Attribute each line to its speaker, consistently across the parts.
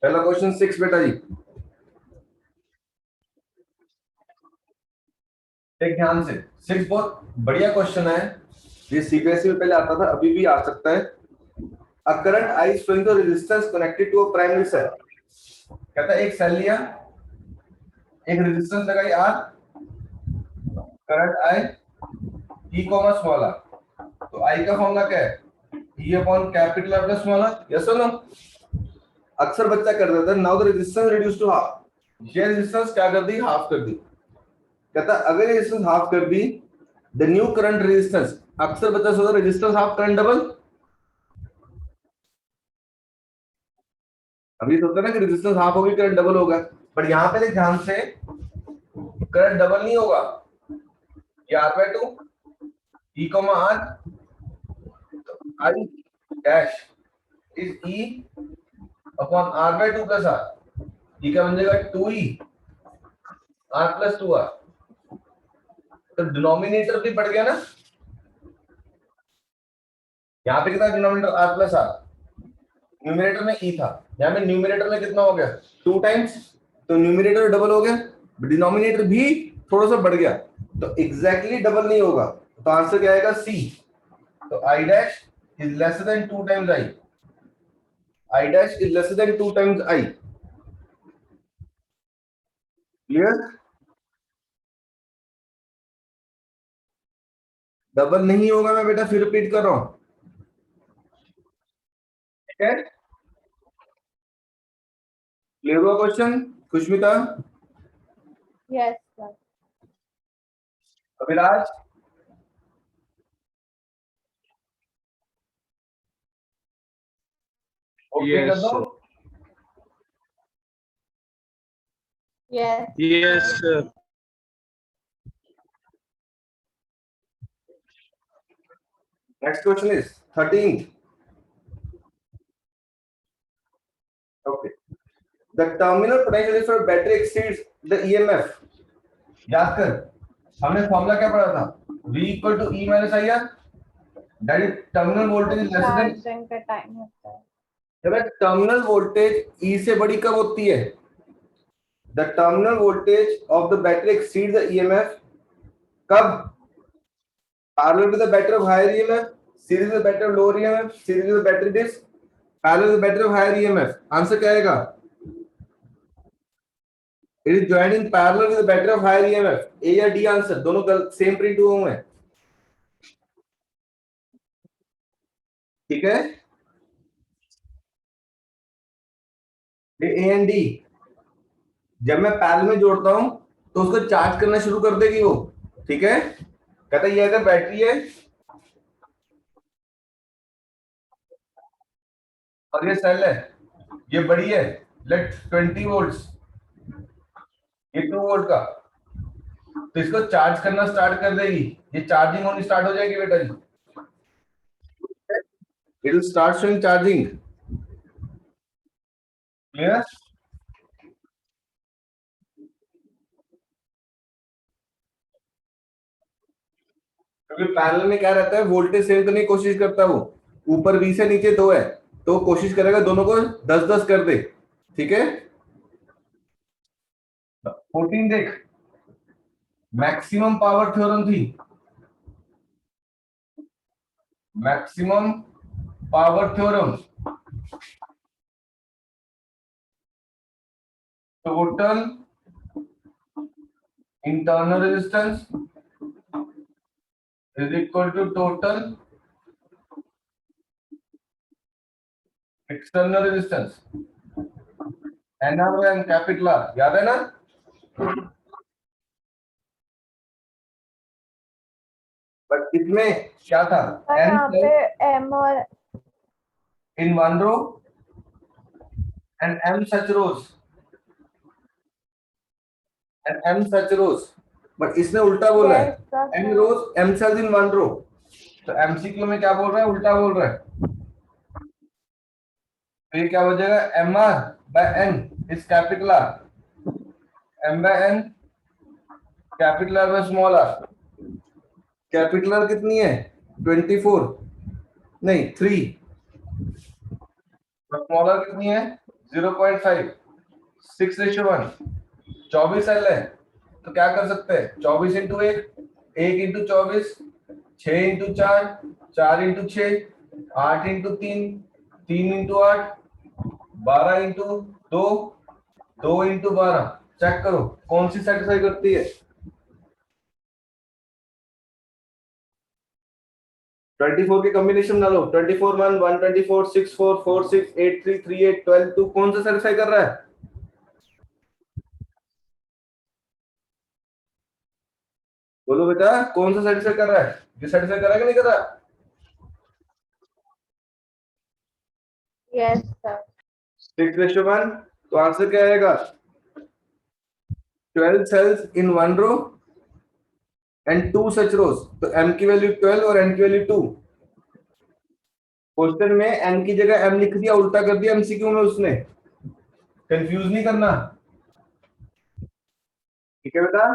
Speaker 1: पहला क्वेश्चन 6 बेटा जी, एक ध्यान से। 6 बहुत बढ़िया क्वेश्चन है, ये सीबीएसई में पहले आता था, अभी भी आ सकता है। A current I is flowing the resistance connected to a primary cell. कहता है एक सेल लिया, एक रेजिस्टेंस लगाई R, current I E comma small R. तो आई का फॉर्मूला क्या है? E upon capital R plus small R. Yes और नो? अक्सर बच्चा कर देता है now the resistance reduce to half. ये रेजिस्टेंस क्या कर दी? हाफ कर दी। कहता अगर ये रेजिस्टेंस हाफ कर दी, द न्यू करंट रेजिस्टेंस। अक्सर बच्चा सोचता रेजिस्टेंस हाफ करंट डबल। अभी सोचता ना कि रेजिस्टेंस हाफ होगी करंट डबल होगा, बट यहां पे ध्यान से करंट डबल नहीं होगा। ये R by 2 E comma R I dash is E upon R by 2 plus R. E क्या बन जाएगा? 2e are plus 2r। तो डिनोमिनेटर भी बढ़ गया ना, यहाँ पे कितना denominator R plus R, numerator में ई था, यहाँ पे न्यूमरेटर में कितना हो गया? 2 टाइम्स। तो न्यूमरेटर डबल हो गया, डिनोमिनेटर भी थोड़ा सा बढ़ गया, तो एग्जैक्टली डबल नहीं होगा। तो आंसर क्या आएगा? सी। तो आई dash is less than 2 times I. I dash is less than 2 times I. Clear? Double नहीं होगा, मैं बेटा फिर रिपीट कर रहा हूं। ठीक है, क्लियर हुआ question Khushmita?
Speaker 2: Yes sir.
Speaker 1: Abhiraj? Okay कर दो।
Speaker 2: Yes
Speaker 3: Yes, sir.
Speaker 1: Next question is 13th. Okay. The terminal potential for battery exceeds the EMF. याद कर, हमने फॉर्मूला क्या पढ़ा था? V equal to E minus IR. That is terminal voltage is less than।
Speaker 2: Charging का time होता है।
Speaker 1: जब टर्मिनल वोल्टेज E से बड़ी कब होती है? The terminal voltage of the battery exceeds the EMF कब? Parallel to the battery of higher EMF, series with the battery of lower EMF, series with the battery this, parallel with the battery of higher EMF. Answer क्या आएगा? It is joined in parallel with the battery of higher EMF. A या D answer दोनों same print हुए हैं। ठीक है, A and D जब मैं पैरेलल में जोड़ता हूं तो उसको चार्ज करना शुरू कर देगी वो। ठीक है, कहता ये अगर बैटरी है और ये सेल है, ये बड़ी है, लेट 20 वोल्ट्स, ये 2 वोल्ट का, तो इसको चार्ज करना स्टार्ट कर देगी, ये चार्जिंग होनी स्टार्ट हो जाएगी बेटा जी। It will start showing charging. Clear? क्योंकि पैरेलल में क्या रहता है, वोल्टेज सेव करने की कोशिश करता है वो, ऊपर 20 से नीचे 2 है तो कोशिश करेगा दोनों को 10-10 कर दे। ठीक है, 14 देख, मैक्सिमम पावर थ्योरम थी, maximum power theorem. Total internal resistance is equal to total external resistance, NR and capital R. याद है ना? बट इसमें क्या था?
Speaker 2: यहाँ पे M और
Speaker 1: in one row and m such rows and m such rows, but इसने उल्टा बोला है, m rows m cells in one row। तो एमसीक्यू में क्या बोल रहा है? उल्टा बोल रहा है। तो ये क्या हो जाएगा? mr by n is capital R, m by n capital R by small r। Capital R कितनी है? 24 नहीं 3, स्मॉल r कितनी है? 0.5, 6:1, 24 सेल है, तो क्या कर सकते हैं? 24 into 1 into 24, 6 into 4, 4 into 6, 8 into 3, 3 into 8, 12 into 2, 2 into 12। Check करो कौन सी सेटिस्फाई करती है। 24 के कॉम्बिनेशन डालो, 24 1, 124, 6 4, 4 6, 8 3, 3 8, 12 2, कौन सा सेटिस्फाई कर रहा है? बोलो बेटा, कौन सा सेटिस्फाई कर रहा है? ये सेटिस्फाई कर रहा है कि नहीं कर रहा?
Speaker 2: Yes, sir.
Speaker 1: 6:1, तो आंसर क्या आएगा? 12 cells in one row and 2 such rows, तो m की वैल्यू 12 और n की वैल्यू 2। क्वेश्चन में n की जगह m लिख दिया, उल्टा कर दिया एमसीक्यू में उसने। कंफ्यूज नहीं करना, ठीक है बेटा?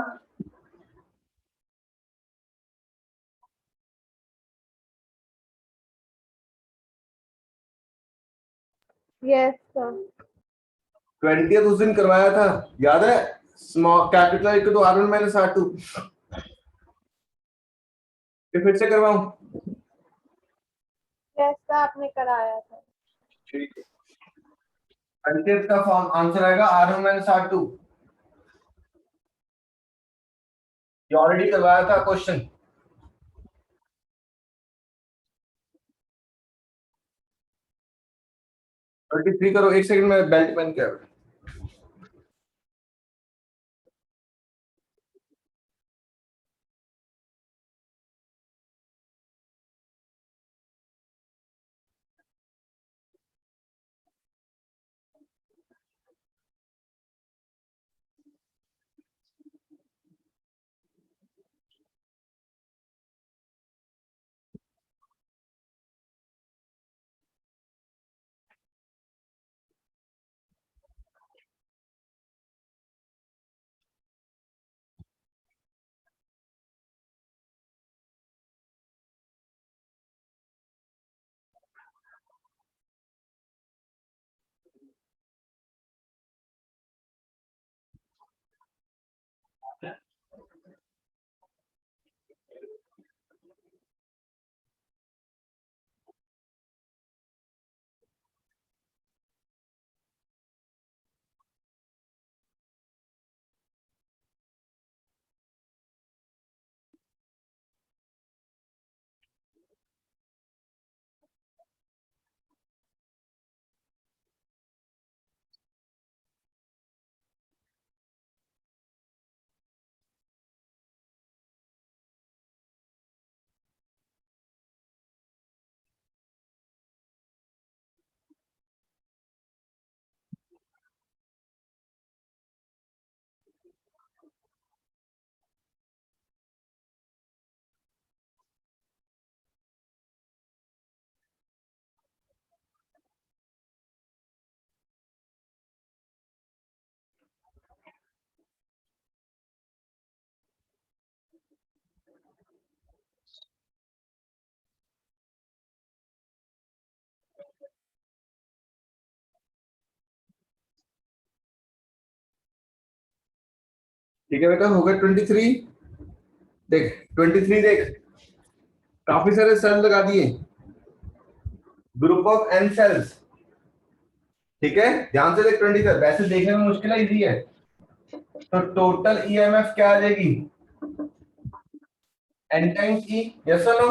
Speaker 2: Yes, sir.
Speaker 1: 20th उस दिन करवाया था, याद है? Small capital equal to r1 minus r2। फिर से करवाऊं?
Speaker 2: Yes, sir. आपने कराया था.
Speaker 1: ठीक है। 20th का फॉर्म आंसर आएगा r1 माइनस r2। ये ऑलरेडी करवाया था क्वेश्चन। 33 करो, एक सेकंड में बेल्ट पहन के आओ। ठीक है बेटा, हो गया 23। देख 23, देख काफी सारे सेल लगा दिए, ग्रुप ऑफ n सेल्स। ठीक है, ध्यान से देख 23, वैसे देखने में मुश्किल है, इजी है। तो टोटल ईएमएफ क्या आ जाएगी? n टाइम्स e, यस और नो?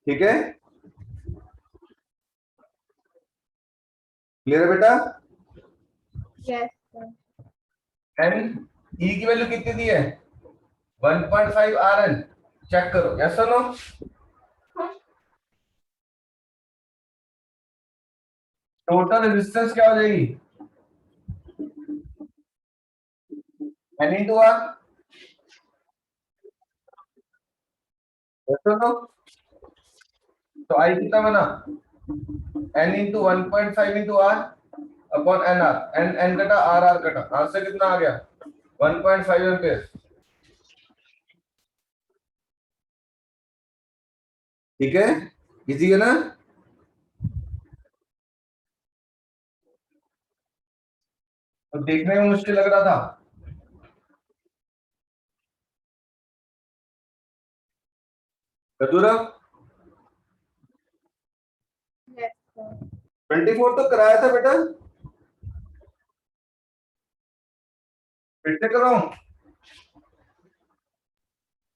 Speaker 1: ठीक है, क्लियर है बेटा?
Speaker 2: Yes, sir.
Speaker 1: n e की वैल्यू कितनी दी है? 1.5 rn। चेक करो, यस और नो? टोटल रेजिस्टेंस क्या हो जाएगी? n इंटू r, यस और नो? तो i कितना बना? n into 1.5 into r upon N R, N N कटा आर आर कटा, आंसर कितना आ गया? 1.5 एम्पियर। ठीक है, इजी है ना? तो देखने में मुश्किल लग रहा था। खजूरव
Speaker 2: Yes, sir.
Speaker 1: 24 तो कराया था बेटा, फिर से कराऊं?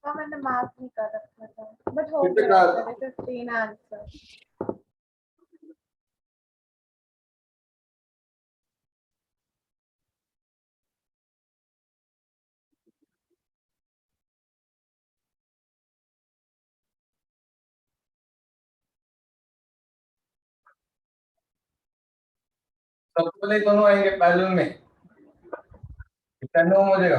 Speaker 2: हाँ, मैंने मार्क नहीं कर रखा था, बट हो
Speaker 1: कितने
Speaker 2: गया
Speaker 1: का?
Speaker 2: Sir, 15 answer.
Speaker 1: सबसे पहले दोनों आएंगे पैरेलल में, 10 ओम हो जाएगा।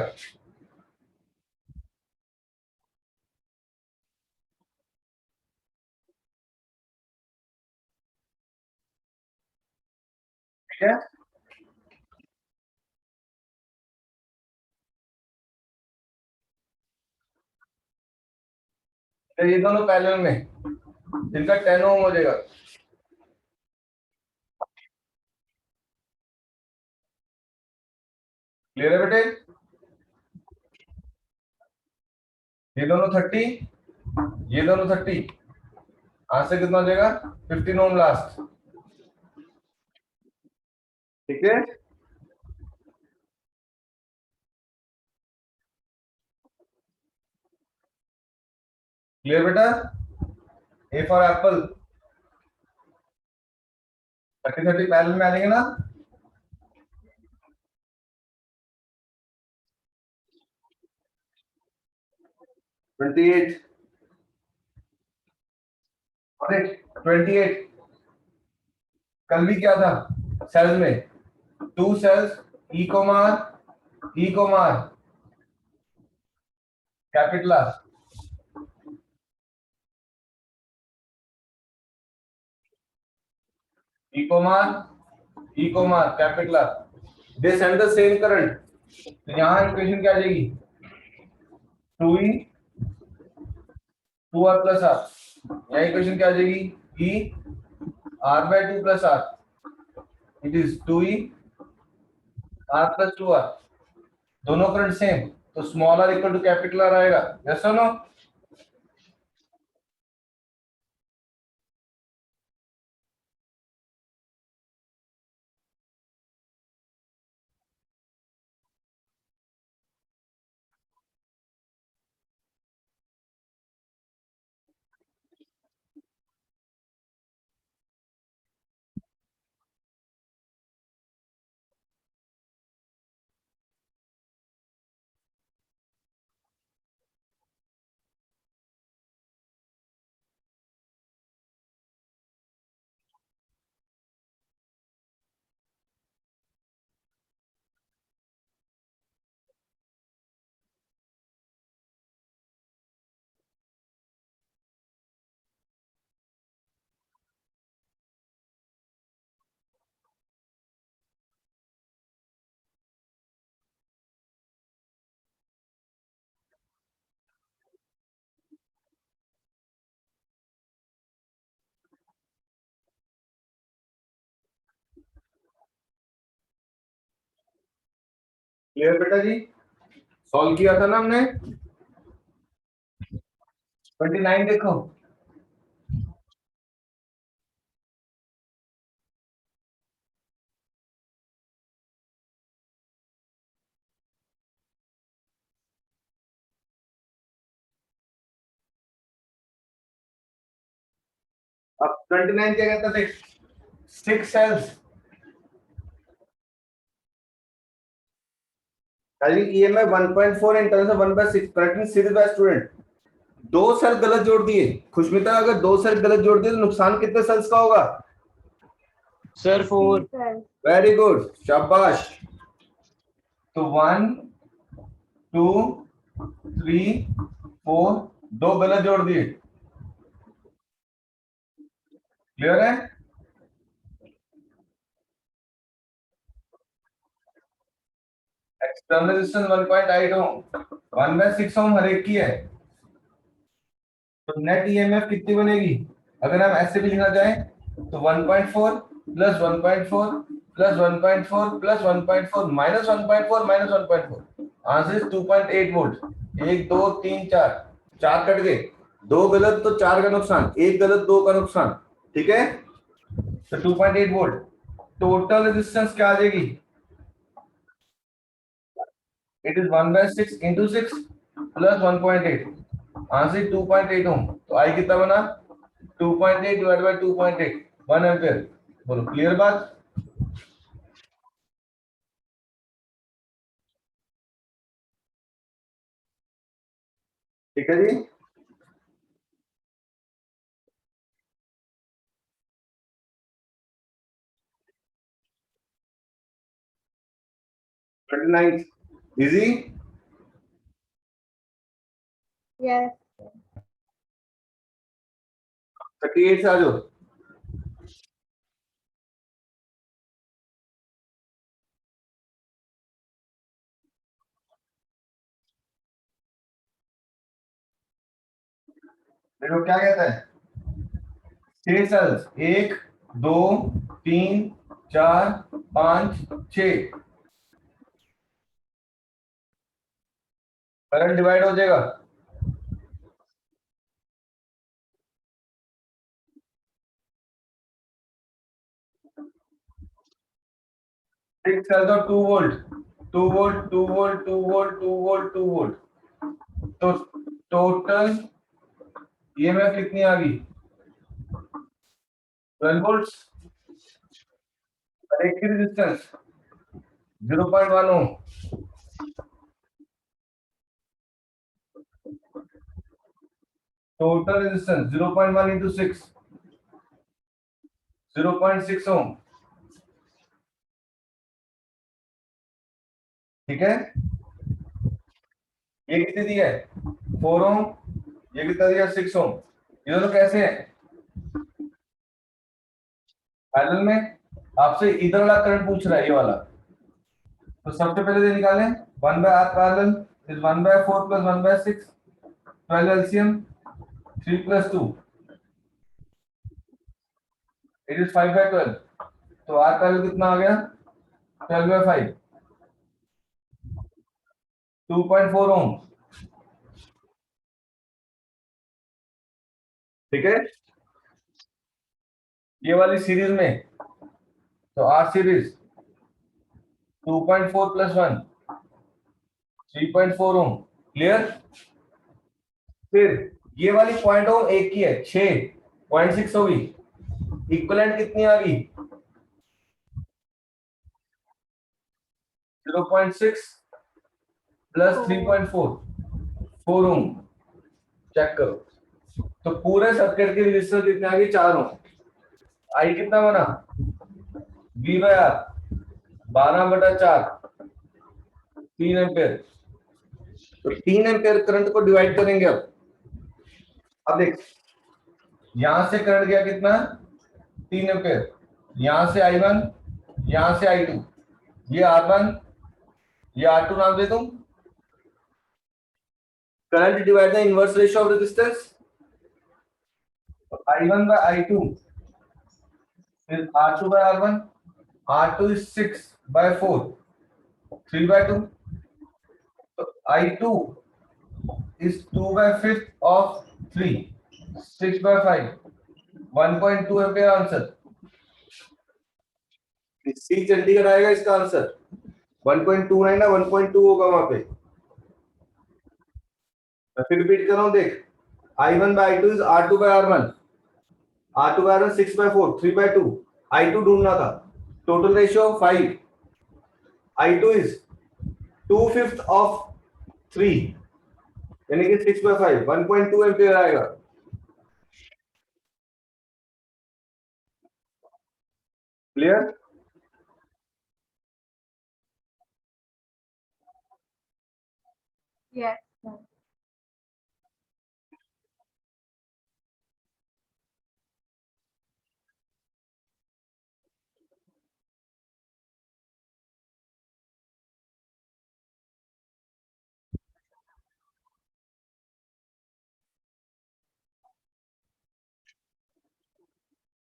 Speaker 1: ठीक है, तो ये दोनों पैरेलल में, जिनका 10 ओम हो जाएगा। क्लियर है बेटे? ये दोनों 30, ये दोनों 30, आंसर कितना हो जाएगा? 15 ओम लास्ट। ठीक है, क्लियर बेटा? ए फॉर एप्पल, 30 पैरेलल में आ जाएंगे ना। ट्वेंटी एट, अरे 28 कल भी क्या था सेल्स में? 2 cells, E comma R capital R, E comma R capital R, they send the same current. तो यहाँ इक्वेशन क्या आ जाएगी? 2e 2r plus are. यहाँ इक्वेशन क्या आ जाएगी? e r/2 plus R, it is 2e r plus 2r। दोनों current same, तो small R equal to capital R आएगा। यस और नो? क्लियर बेटा जी? सॉल्व किया था ना हमने। 29 देखो, अब 29 क्या कहता थे? 6 cells, EMF 1.4 in terms of 1/6 connecting series by student. दो सेल गलत जोड़ दिए। खुशमिता, अगर दो सेल गलत जोड़ दिए तो नुकसान कितने सेल्स का होगा?
Speaker 3: सर 4।
Speaker 1: वेरी गुड, शाबाश। तो 1 2 3 4, दो गलत जोड़ दिए। क्लियर है? एक्सटर्नल रेजिस्टेंस 1.8 ओम, 1/6 ओम हर एक की है। तो नेट ईएमएफ कितनी बनेगी? अगर हम ऐसे भी लिखना चाहें तो 1.4 plus 1.4 plus 1.4 plus 1.4 minus 1.4 minus 1.4, answer is 2.8 volt. 1 2 3 4, 4 cut गए, 2 गलत तो 4 का नुकसान, 1 गलत 2 का नुकसान, ठीक है। तो 2.8 वोल्ट टोटल रेजिस्टेंस क्या आ जाएगी, it is 1/6 into 6 plus 1.8, answer 2.8 ओम। तो आई कितना बना, 2.8 डिवाइड बाय 2.8, 1 एम्पियर। बोलो क्लियर बात। ठीक है जी। इजी।
Speaker 2: Yes.
Speaker 1: 38 से आ जाओ। देखो क्या कहता है, 6 सेल्स, 1 2 3 4 5 6, करंट डिवाइड हो जाएगा। 6 सेल्स और 2 volt, 2 volt 2 volt 2 volt 2 volt 2 volt, तो टोटल ईएमएफ कितनी आ गई, 12 वोल्ट्स। और एक की रेजिस्टेंस 0.1 ओम, टोटल रेजिस्टेंस 0.1 इंटू 6, 0.6 ओम, ठीक है। ये कितनी दी है, 4 ओम, ये कितना दिया 6 ओम। ये दोनों कैसे हैं, पैरेलल में। आपसे इधर वाला करंट पूछ रहा है, ये वाला। तो सबसे पहले ये निकालें, 1 by R parallel is 1/4 plus 1/6, 12 LCM, 3 plus 2 it is 5/12। तो आर पैरेलल कितना आ गया, 12/5, 2.4 ओम, ठीक है। ये वाली सीरीज में, तो आर सीरीज 2.4 प्लस 1, 3.4 ओम, क्लियर। फिर ये वाली पॉइंट ओम एक की है, 6.6 होगी, इक्विवेलेंट कितनी आ गई, 0.6 प्लस 3.4, 4 ओम, चेक करो। तो पूरे सर्किट की रेजिस्टेंस कितनी आ गई, 4 ओम। आई कितना बना, V बाय आर 12/4, 3 एम्पियर। तो 3 एम्पियर करंट को डिवाइड करेंगे अब देख, यहां से करंट गया कितना, 3 एम्पियर, यहां से I1, यहां से I2, ये R1, ये R2 नाम दे दूं। Current divide the inverse ratio of resistance, I1 by I2 is R2 by R1, R2 is 6 by 4, 3/2, so I2 is 2 by 5th of 3, 6 by 5, 1.2 ampere answer. सी चंडीगढ़ आएगा इसका आंसर, 1.29 ना 1.2 होगा वहां पे। मैं फिर रिपीट कर रहा हूं देख, I1 by I2 is R2 by R1, R2 by R1 6 by 4, 3/2, I2 ढूंढना था, total ratio 5, I2 is 2/5 of 3, यानी कि 6/5, 1.2 एम्पियर आएगा। क्लियर।
Speaker 2: Yes. Sir.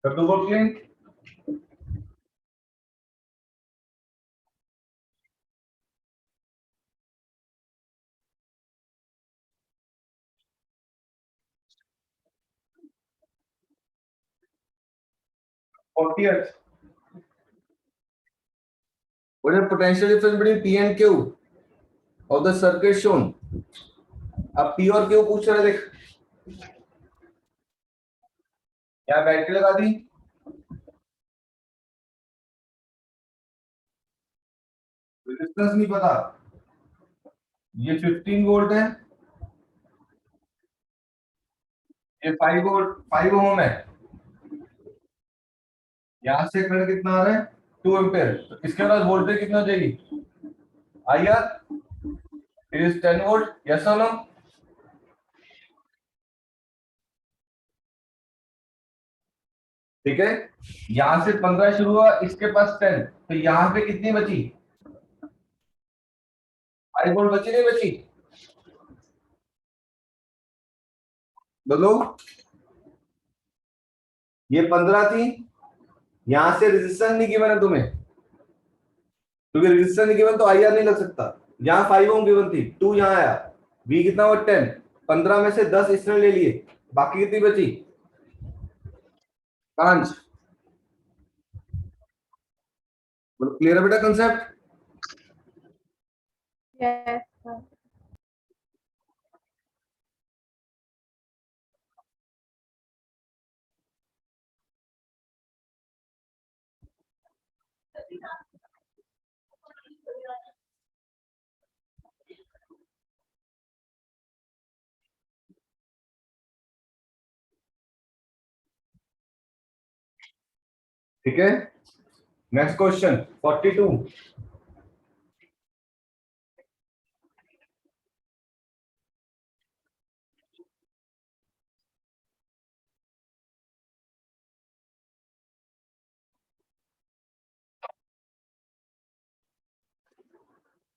Speaker 1: कर दो clear. 40th. What is the potential difference between P and Q of the circuit shown? अब P और Q पूछ रहे, देख क्या बैटरी लगा दी, रेजिस्टेंस नहीं पता, ये 15 वोल्ट है, ये 5 वोल्ट 5 ओम है, यहां से करंट कितना आ रहा है 2 एम्पीयर, तो इसके बाद वोल्टेज कितना हो जाएगी IR, it is 10 volt, yes और नो? ठीक है, यहां से 15 शुरू हुआ, इसके पास 10, तो यहां पे कितनी बची 5 वोल्ट बची नहीं बची, बोलो। ये 15 थी, यहां से रेजिस्टेंस नहीं गिवन है तुम्हें, क्योंकि रेजिस्टेंस नहीं गिवन तो IR नहीं लग सकता, यहाँ 5 ओम गिवन थी, 2 यहाँ आया, V कितना हुआ 10, 15 में से 10 इसने ले लिए, बाकी कितनी बची 5। क्लियर है बेटा कंसेप्ट?
Speaker 2: Yes, sir.
Speaker 1: ठीक है, नेक्स्ट क्वेश्चन 42।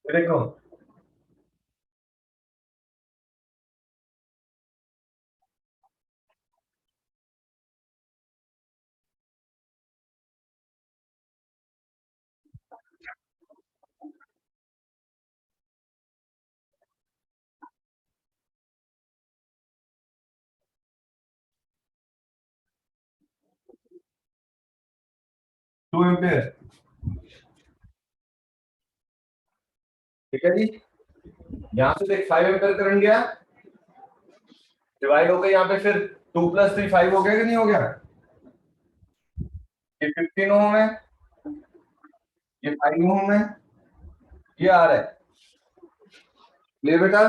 Speaker 1: देखो टू एम्पियर, ठीक है जी, यहां से देख 5 एम्पियर करंट गया, डिवाइड हो गया, यहाँ पे फिर 2 + 3 5 हो गया कि नहीं हो गया, ये 15 ओम है, ये 5 ओम है, ये आ रहा है, ले बेटा।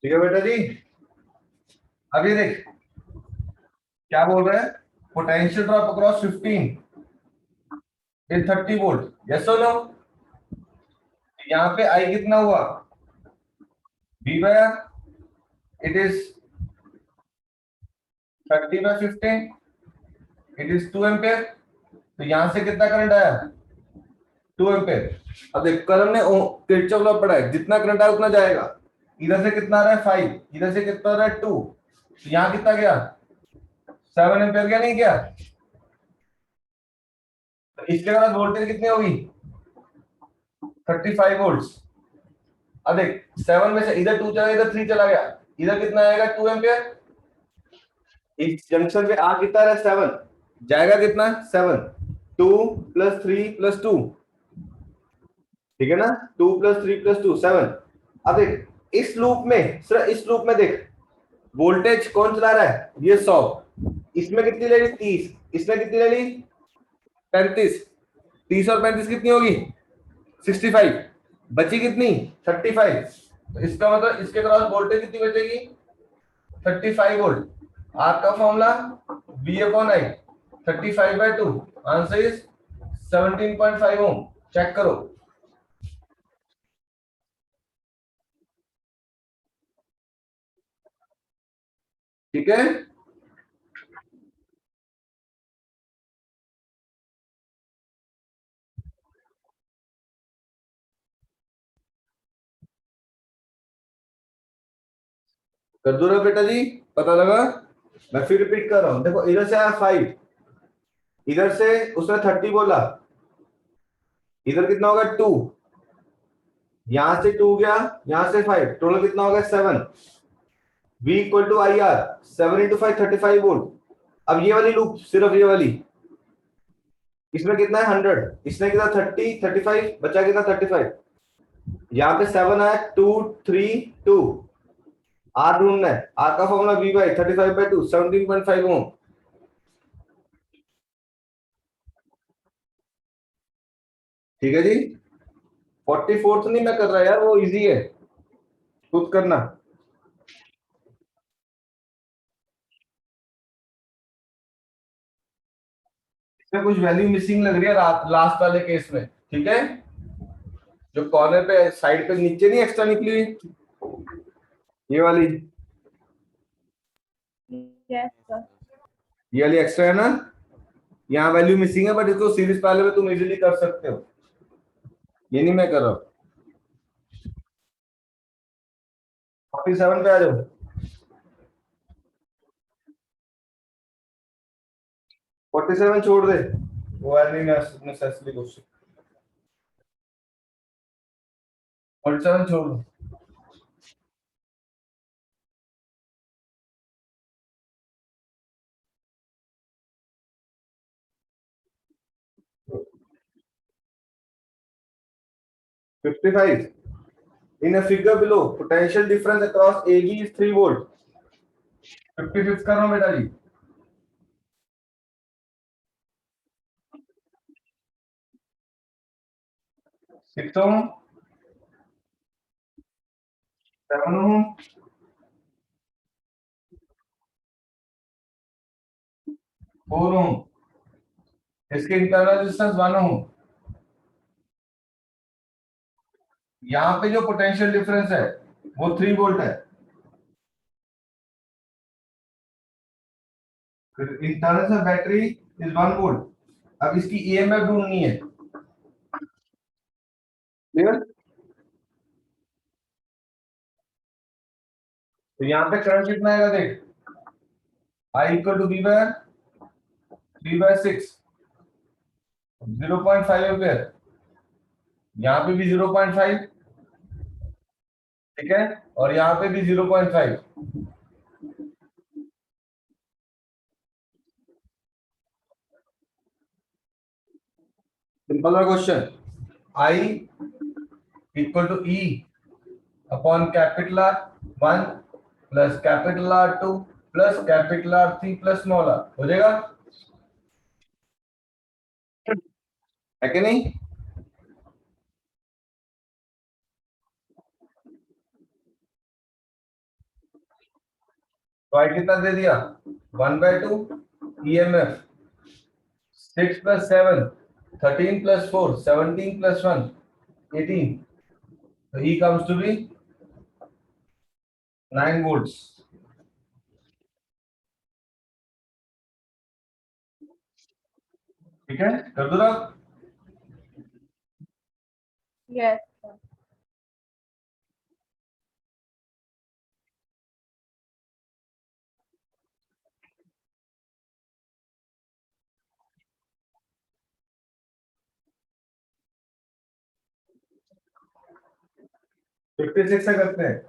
Speaker 1: ठीक है बेटा जी, अब ये देख क्या बोल रहा है, potential drop across 15 in 30 volt, yes और नो? यहाँ पे I कितना हुआ V by R, it is 30/15, it is 2 ampere, तो यहां से कितना करंट आया 2 एम्पियर। अब देख कलम ने किरचॉफ लॉ पढ़ा है, जितना करंट आया उतना जाएगा, इधर से कितना आ रहा है 5, इधर से कितना आ रहा है 2, तो यहाँ कितना गया 7 एम्पियर गया, नहीं गया? तो इसके बाद वोल्टेज कितनी होगी 35 वोल्ट्स। अब देख 7 में से इधर 2 चला गया, इधर 3 चला गया, इधर कितना आएगा 2 एम्पियर, इस जंक्शन पे आ कितना रहा 7, जाएगा कितना 7, 2 + 3 + 2, ठीक है ना, 2 + 3 + 2 7। अब देख इस लूप में, सिर्फ इस लूप में देख वोल्टेज कौन चला रहा है, ये 100, इसमें कितनी ले ली 30, इसमें कितनी ले ली 35, 30 और 35 कितनी होगी 65, बची कितनी 35, तो इसका मतलब इसके क्रॉस वोल्टेज कितनी बचेगी 35 वोल्ट। आर का formula V/I 35/2, answer is 17.5 ohm, check करो। ठीक है, कर दो ना बेटा जी, पता लगा? मैं फिर रिपीट कर रहा हूं, देखो इधर से आया 5, इधर से उसने 30 बोला, इधर कितना होगा 2, यहां से 2 गया, यहां से 5, टोटल कितना होगा 7। V equal to I R 7 into 5 35 volt. अब ये वाली लूप, सिर्फ ये वाली, इसमें कितना है 100, इसमें कितना 30 35, बचा कितना 35। यहाँ पे 7 आया 2 3 2, आर ढूंढना है, आर का फॉर्मूला V बाई 35/2 17.5 ओम। ठीक है जी। 44th नहीं मैं कर रहा यार, वो इजी है, खुद करना। इसमें कुछ वैल्यू मिसिंग लग रही है लास्ट वाले केस में, ठीक है। जो कॉर्नर पे साइड पे नीचे नहीं एक्स्ट्रा निकली हुई, ये वाली,
Speaker 2: Yes, sir.
Speaker 1: ये वाली एक्स्ट्रा है ना, यहाँ वैल्यू मिसिंग है, बट इसको सीरीज पहले में तुम इजीली कर सकते हो, ये नहीं मैं कर रहा हूँ। 47 पे आ जाओ। फोर्टी सेवन छोड़ दे, वो नहीं नेसेसरी क्वेश्चन, 47 छोड़ दो। Fifty five in a figure below potential difference across AB is 3 volt. 55 कर रहा हूं बेटा जी। 6 ओम, 7 ओम, 4 ओम, इसके इंटरनल रेजिस्टेंस 1 ओम। यहाँ पे जो पोटेंशियल डिफरेंस है वो 3 वोल्ट है। Internal of battery is 1 volt. अब इसकी ईएमएफ ढूंढनी है, क्लियर। तो यहाँ पे करंट कितना आएगा देख, I equal to V by 3/6, 0.5 ampere, यहाँ पे भी 0.5, ठीक है, और यहाँ पे भी 0.5। सिंपल है question. I equal to E upon capital R1 plus capital R2 plus capital R3 plus small r, हो जाएगा, है कि नहीं। तो आई कितना दे दिया 1/2 EMF, 6 प्लस 7 13 प्लस 4 17 प्लस 1 18, तो E comes to be 9 volts। ठीक है, कर दो ना।
Speaker 2: Yes, sir.
Speaker 1: फिफ्टी सिक्स से करते हैं।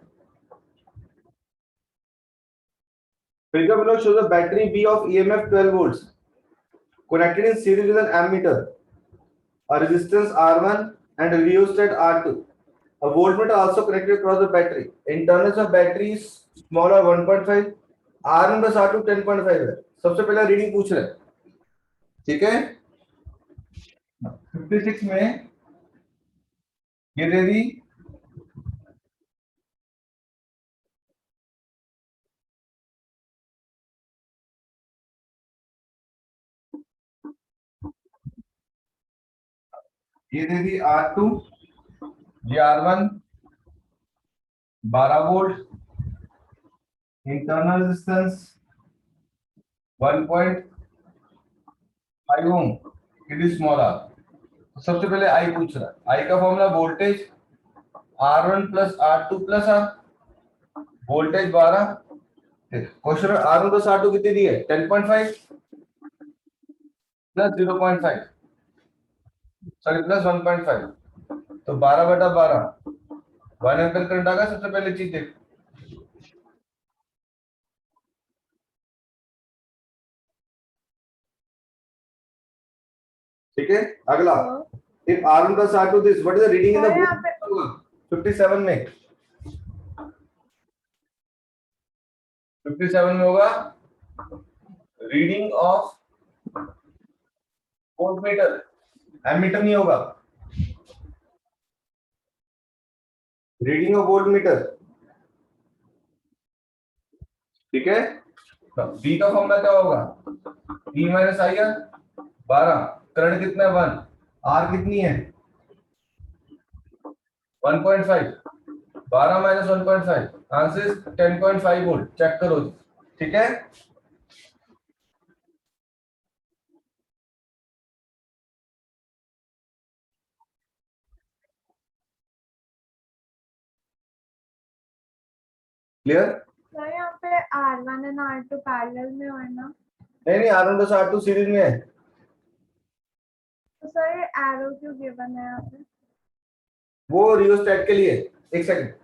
Speaker 1: Figure below shows a battery B of EMF 12 volts connected in series with an ammeter, a resistance R1 and a rheostat R2. A voltmeter also connected across the battery. Internals of battery is smaller 1.5, R1 plus R2 10.5 है। सबसे पहला reading पूछ रहे हैं, ठीक है। 56 में ये दे दी, ये दे दी R2, ये R1 12 volt, internal resistance 1.5 ohm, it is small r। तो सबसे पहले I पूछ रहा है, I का formula voltage R1 plus R2 plus R, voltage 12, question में R1 प्लस R2 कितनी दी है 10.5 प्लस 0.5, सॉरी प्लस 1.5, तो 12/12 1 एम्पीयर करंट आ गया। सबसे पहले चीज देख, ठीक है। अगला, if R1 plus R2 this, what is the reading in the
Speaker 2: sir यहाँ पे
Speaker 1: 57 में, 57 में होगा रीडिंग ऑफ वोल्टमीटर, एमीटर नहीं होगा, रीडिंग ऑफ वोल्टमीटर, ठीक है। बी का फॉर्मूला क्या होगा, E minus I R, 12, current कितना है 1, आर कितनी है 1.5, 12 minus 1.5, answer is 10.5 volt. Check करो जी, ठीक है। क्लियर?
Speaker 2: सर यहाँ पे R1 एंड R2 पैरेलल में है ना,
Speaker 1: नहीं R1 प्लस R2 सीरीज में है।
Speaker 2: तो सर ये एरो क्यों गिवन है यहाँ पे?
Speaker 1: वो रियोस्टेट के लिए, एक सेकंड,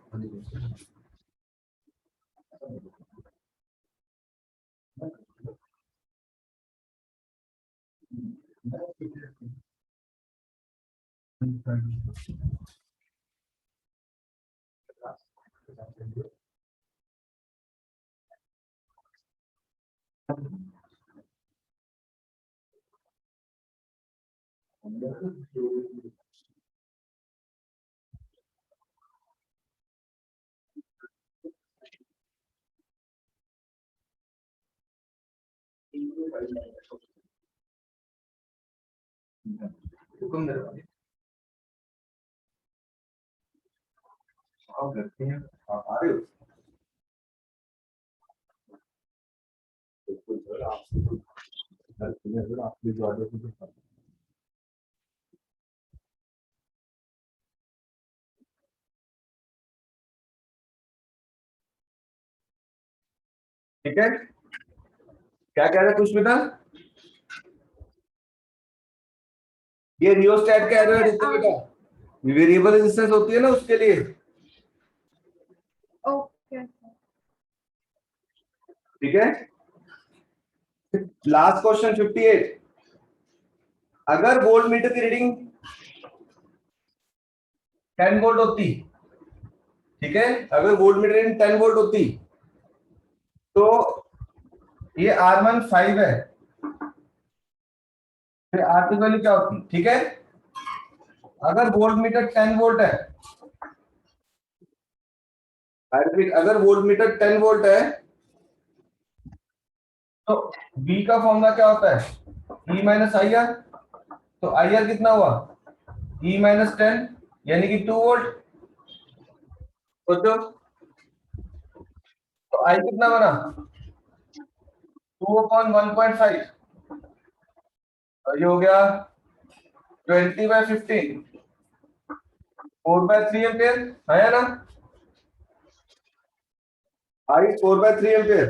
Speaker 1: हुक्म दे रहा हूं। आप करते हैं, आप आ रहे हो, बिल्कुल सर, आप प्लीज ऑर्डर कीजिए। ठीक है, क्या कह रहे हैं पुष्पिता? ये रियोस्टेट का एरर है बेटा, वेरिएबल रेजिस्टेंस होती है ना उसके लिए।
Speaker 2: ओके
Speaker 1: ठीक है, लास्ट क्वेश्चन 58, अगर वोल्ट मीटर की रीडिंग 10 वोल्ट होती, ठीक है, अगर वोल्ट मीटर रीडिंग 10 वोल्ट होती तो ये R1 5 है, फिर R2 की वैल्यू क्या होती, ठीक है। अगर वोल्ट मीटर 10 वोल्ट है, अगर वोल्ट मीटर 10 वोल्ट है तो V का फॉर्मूला क्या होता है, E माइनस आई आर, तो आई आर कितना हुआ E माइनस 10 यानी कि 2 वोल्ट। सोचो, तो आई कितना बना 2 अपॉन 1.5, और ये हो गया 20/15, 4/3 एम्पियर है ना, आई 4/3 एम्पियर।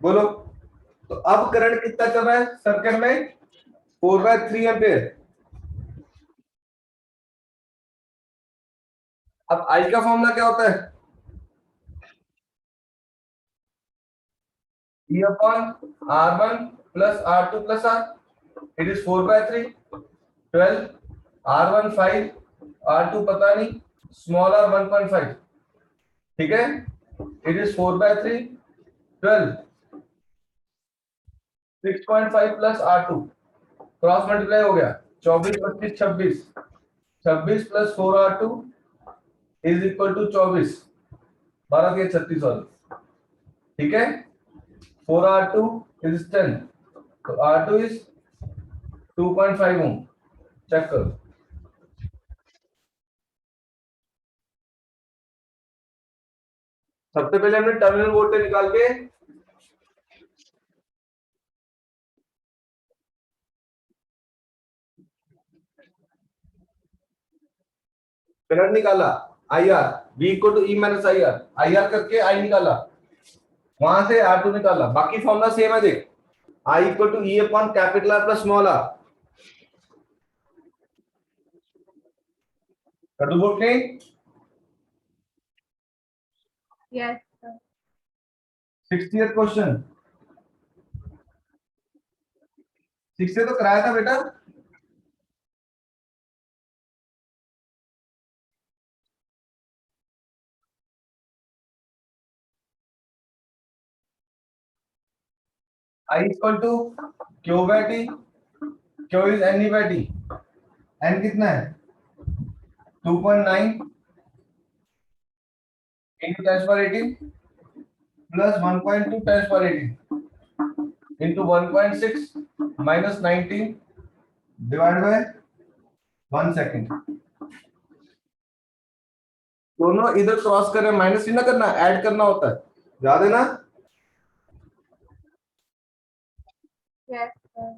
Speaker 1: बोलो, तो अब करंट कितना चल रहा है सर्किट में, 4/3 एम्पियर। अब आई का फॉर्मूला क्या होता है, E upon R1 plus R2 plus R, it is 4/3, 12, R1 5, R2 पता नहीं, स्मॉल r 1.5, ठीक है, it is 4/3, 12, 6.5 plus R2, cross multiply हो गया 24, 25, 26, 26 plus 4R2 is equal to 24, 12 के 36 वाले, ठीक है। 4R2 इज 10, तो R2 इज 2.5 ओम। चेक करो, सबसे पहले हमने टर्मिनल वोल्टेज निकाल के करंट निकाला, I R V equal to E minus I R करके आई निकाला, वहां से R2 निकाला, बाकी फॉर्मूला सेम है देख, I equal to E upon capital R plus small R, कर दो बोल के
Speaker 2: Yes, sir.
Speaker 1: 60th क्वेश्चन 6 से तो कराया था बेटा। I equal to Q by T, Q is N E by T, N कितना है 2.9 into 10⁻18 plus 1.2 10⁻18 into 1.6 minus 19 divided by 1 second। दोनों इधर क्रॉस कर रहे हैं, माइनस नहीं ना करना, ऐड करना होता है, याद है ना।
Speaker 2: Yes, sir.